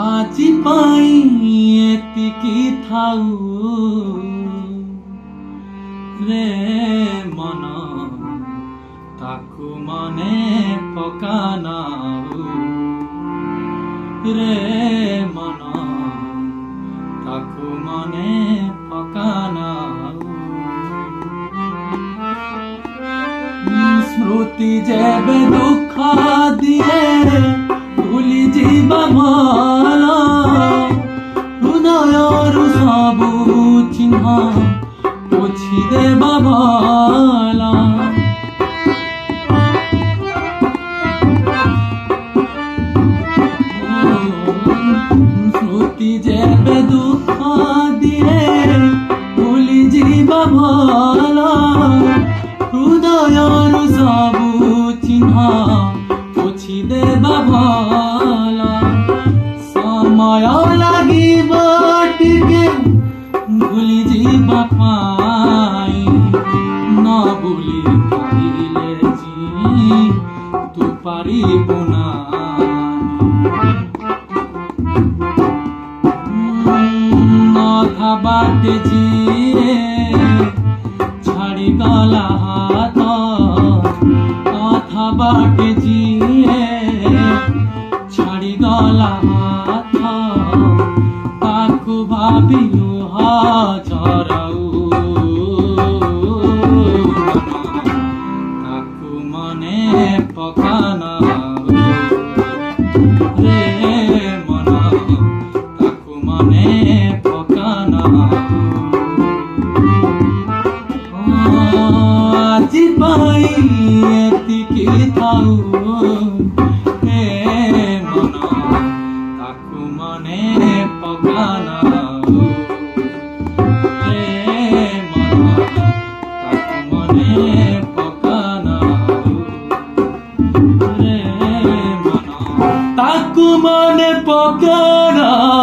आजी पाई एतिकी थाऊ रे मन ताकू मने पकानाऊ रे मन ताकू मने पकानाऊ स्मृति जेबे दुख दिए भूली जीवा माला हृदयरु सबु चिन्ह पोछि देबा भाला स्मृति जेबे दुख दिए भूली जीवा भाला हृदयरु सबु चिन्ह पोछि देबा भाला समय लागिब टिके भूली जीवा पाई न भूली पाइले जी तू पारिबु अधा बाटे जिए छाड़ी गला हाथ अधा बाटे जिए छाड़ी गला हाथ ताकू भाबिलु हजारऊ ताकू मने पकानाऊ रे मन ताकू मने आजी पाई एतिकी थाऊ हे मन ताकू मने पकानाऊ रे मन ताकू मने पकानाऊ रे मन ताकू मने पकानाऊ